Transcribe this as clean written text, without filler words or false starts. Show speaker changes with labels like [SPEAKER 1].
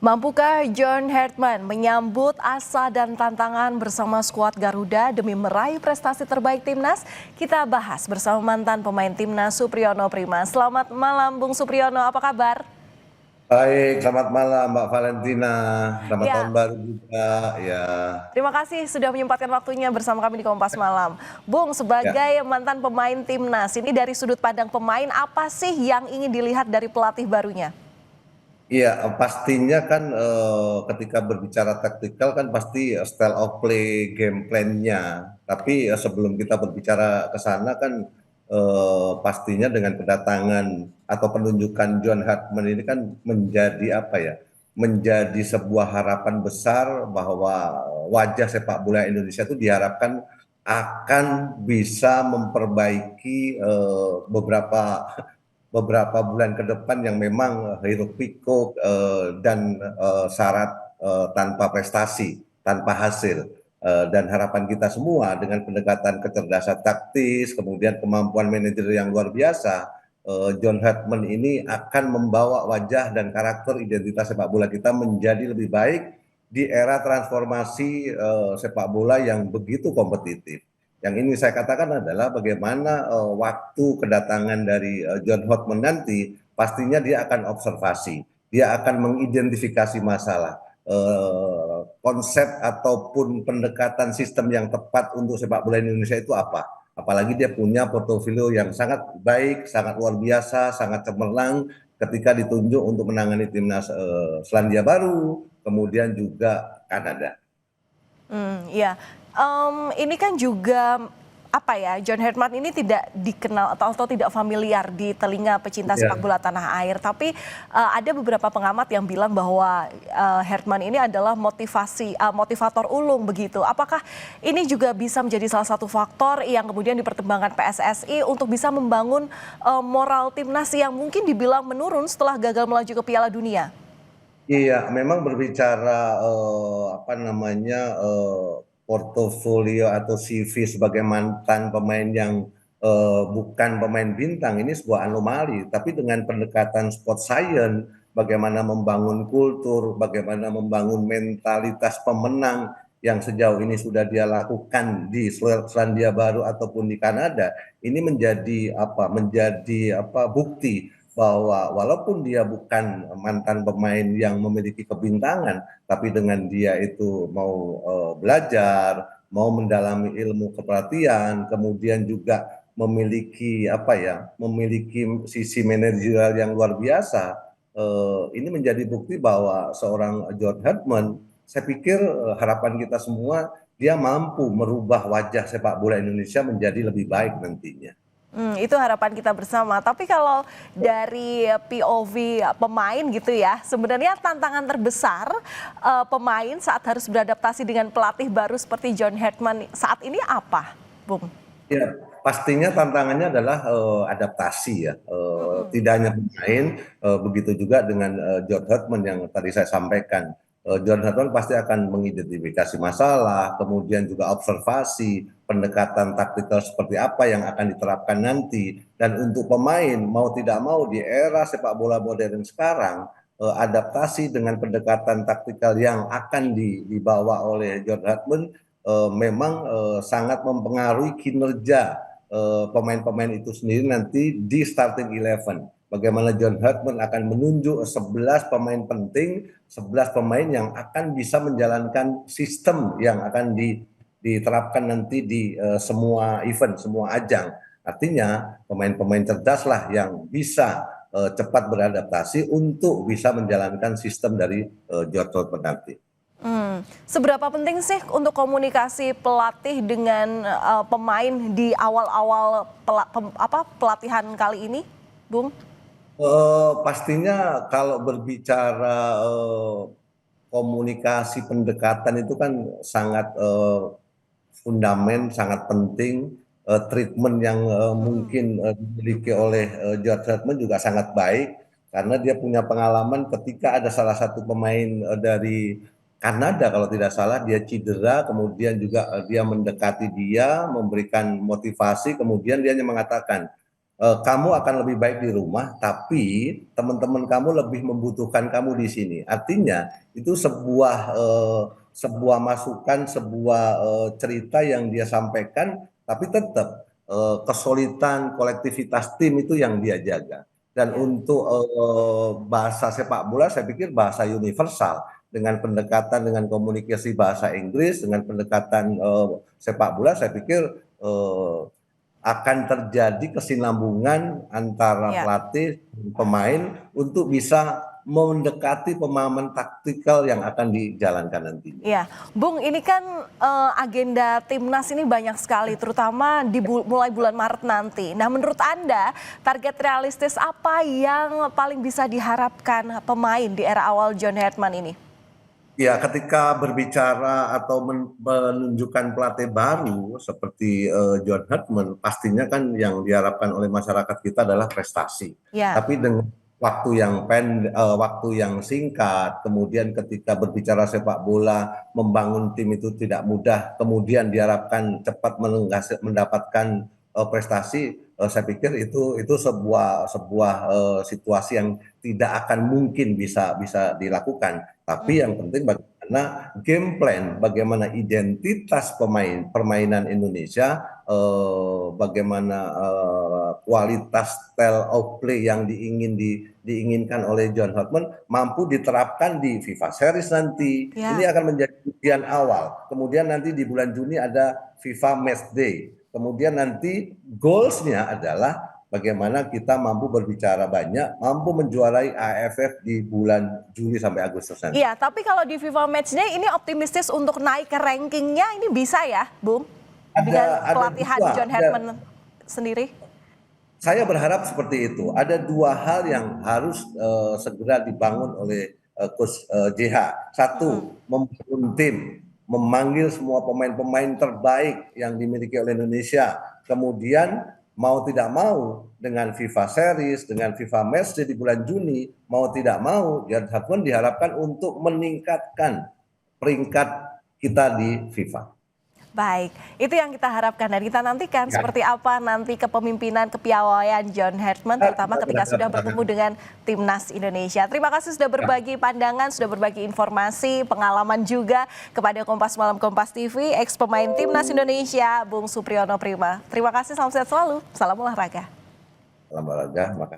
[SPEAKER 1] Mampukah John Hartman menyambut asa dan tantangan bersama skuad Garuda demi meraih prestasi terbaik timnas? Kita bahas bersama mantan pemain timnas Supriyono Prima. Selamat malam Bung Supriyono, apa kabar?
[SPEAKER 2] Baik, selamat malam Mbak Valentina. Selamat tahun
[SPEAKER 1] Ya,
[SPEAKER 2] baru juga. Ya,
[SPEAKER 1] terima kasih sudah menyempatkan waktunya bersama kami di Kompas Malam. Bung,
[SPEAKER 2] ya,
[SPEAKER 1] sebagai mantan pemain timnas, ini dari sudut pandang pemain, apa sih yang ingin dilihat dari pelatih barunya?
[SPEAKER 2] iya. Pastinya kan ketika berbicara taktikal kan pasti style of play, game plan-nya. Tapi sebelum kita berbicara ke sana kan pastinya dengan kedatangan atau penunjukan John Hartman ini kan menjadi apa ya? Menjadi sebuah harapan besar bahwa wajah sepak bola Indonesia itu diharapkan akan bisa memperbaiki beberapa beberapa bulan ke depan yang memang hiruk pikuk dan syarat tanpa prestasi, tanpa hasil. Dan harapan kita semua dengan pendekatan kecerdasan taktis, kemudian kemampuan manajer yang luar biasa, John Hartman ini akan membawa wajah dan karakter identitas sepak bola kita menjadi lebih baik di era transformasi sepak bola yang begitu kompetitif. Yang ini saya katakan adalah bagaimana waktu kedatangan dari John Hotman nanti pastinya dia akan observasi, dia akan mengidentifikasi masalah, konsep ataupun pendekatan sistem yang tepat untuk sepak bola Indonesia itu apa. Apalagi dia punya portofolio yang sangat baik, sangat luar biasa, sangat cemerlang ketika ditunjuk untuk menangani timnas Selandia Baru, kemudian juga Kanada.
[SPEAKER 1] Ya, ini kan juga apa ya, John Hartman ini tidak dikenal atau tidak familiar di telinga pecinta sepak
[SPEAKER 2] Ya.
[SPEAKER 1] bola tanah air. Tapi ada beberapa pengamat yang bilang bahwa Hartman ini adalah motivator ulung begitu. Apakah ini juga bisa menjadi salah satu faktor yang kemudian dipertimbangkan PSSI untuk bisa membangun moral timnas yang mungkin dibilang menurun setelah gagal melaju ke Piala Dunia?
[SPEAKER 2] Iya, memang berbicara apa namanya portofolio atau CV sebagai mantan pemain yang bukan pemain bintang ini sebuah anomali. Tapi dengan pendekatan sport science, bagaimana membangun kultur, bagaimana membangun mentalitas pemenang yang sejauh ini sudah dia lakukan di Selandia Baru ataupun di Kanada, ini menjadi apa? Menjadi apa? Bukti bahwa walaupun dia bukan mantan pemain yang memiliki kebintangan, tapi dengan dia itu mau belajar, mau mendalami ilmu kepelatihan, kemudian juga memiliki apa ya, memiliki sisi manajerial yang luar biasa. Ini menjadi bukti bahwa seorang John Hartman, saya pikir harapan kita semua dia mampu merubah wajah sepak bola Indonesia menjadi lebih baik nantinya.
[SPEAKER 1] Itu harapan kita bersama. Tapi kalau dari POV pemain gitu ya, sebenarnya tantangan terbesar pemain saat harus beradaptasi dengan pelatih baru seperti John Hartman saat ini apa, Bung?
[SPEAKER 2] Ya, pastinya tantangannya adalah adaptasi ya. Tidak hanya pemain, begitu juga dengan John Hartman yang tadi saya sampaikan. John Hartman pasti akan mengidentifikasi masalah, kemudian juga observasi, pendekatan taktikal seperti apa yang akan diterapkan nanti. Dan untuk pemain, mau tidak mau di era sepak bola modern sekarang, adaptasi dengan pendekatan taktikal yang akan dibawa oleh John Hartman memang sangat mempengaruhi kinerja pemain-pemain itu sendiri nanti di starting eleven. Bagaimana John Hartman akan menunjuk 11 pemain penting, 11 pemain yang akan bisa menjalankan sistem yang akan diterapkan nanti di semua event, semua ajang. Artinya pemain-pemain cerdas lah yang bisa cepat beradaptasi untuk bisa menjalankan sistem dari John Hartman nanti.
[SPEAKER 1] Seberapa penting sih untuk komunikasi pelatih dengan pemain di awal-awal pelatihan kali ini, Bung?
[SPEAKER 2] Pastinya kalau berbicara komunikasi pendekatan itu kan sangat fundament, sangat penting. Treatment yang mungkin dimiliki oleh George Hartman juga sangat baik karena dia punya pengalaman ketika ada salah satu pemain dari Kanada kalau tidak salah dia cedera, kemudian juga dia mendekati dia, memberikan motivasi, kemudian dia hanya mengatakan kamu akan lebih baik di rumah, tapi teman-teman kamu lebih membutuhkan kamu di sini. Artinya itu sebuah masukan, sebuah cerita yang dia sampaikan, tapi tetap kesulitan kolektivitas tim itu yang dia jaga. Dan
[SPEAKER 1] Ya.
[SPEAKER 2] untuk bahasa sepak bola, saya pikir bahasa universal dengan pendekatan dengan komunikasi bahasa Inggris, dengan pendekatan sepak bola, saya pikir akan terjadi kesinambungan antara
[SPEAKER 1] Ya.
[SPEAKER 2] pelatih dan pemain untuk bisa mendekati pemahaman taktikal yang akan dijalankan nantinya.
[SPEAKER 1] Iya, Bung, ini kan agenda timnas ini banyak sekali, terutama mulai bulan Maret nanti. Nah, menurut Anda, target realistis apa yang paling bisa diharapkan pemain di era awal John Hedman ini?
[SPEAKER 2] Ya, ketika berbicara atau menunjukkan pelatih baru seperti John Hartman, pastinya kan yang diharapkan oleh masyarakat kita adalah prestasi.
[SPEAKER 1] Ya,
[SPEAKER 2] Tapi dengan waktu yang singkat, kemudian ketika berbicara sepak bola, membangun tim itu tidak mudah, kemudian diharapkan cepat mendapatkan prestasi, saya pikir itu sebuah situasi yang tidak akan mungkin bisa bisa dilakukan. Tapi yang penting bagaimana game plan, bagaimana identitas permainan Indonesia, bagaimana kualitas style of play yang diinginkan oleh John Hartman mampu diterapkan di FIFA Series nanti. Ini
[SPEAKER 1] ya.
[SPEAKER 2] akan menjadi ujian awal. Kemudian nanti di bulan Juni ada FIFA Match Day. Kemudian nanti goalsnya adalah bagaimana kita mampu berbicara banyak, mampu menjuarai AFF di bulan Juli sampai Agustus nanti.
[SPEAKER 1] Iya, tapi kalau di FIFA Matchday ini optimistis untuk naik ke rankingnya ini bisa ya, Bung? Dengan
[SPEAKER 2] Ada
[SPEAKER 1] pelatihan
[SPEAKER 2] dua,
[SPEAKER 1] John Hedman sendiri?
[SPEAKER 2] saya berharap seperti itu. Ada dua hal yang harus segera dibangun oleh Coach JH. Satu, membangun tim, memanggil semua pemain-pemain terbaik yang dimiliki oleh Indonesia. Kemudian mau tidak mau dengan FIFA Series, dengan FIFA Matchday di bulan Juni, mau tidak mau, John Hartman diharapkan untuk meningkatkan peringkat kita di FIFA.
[SPEAKER 1] Baik, itu yang kita harapkan dan kita nantikan
[SPEAKER 2] Ya,
[SPEAKER 1] seperti apa nanti kepemimpinan kepiawaian John Hedman, terutama
[SPEAKER 2] kita
[SPEAKER 1] ketika sudah bertemu dengan Timnas Indonesia. Terima kasih sudah berbagi pandangan, sudah berbagi informasi, pengalaman juga kepada Kompas Malam Kompas TV, ex pemain Timnas Indonesia, Bung Supriyono Prima. Terima kasih, salam sehat selalu, salam olahraga.
[SPEAKER 2] Salam olahraga, makasih.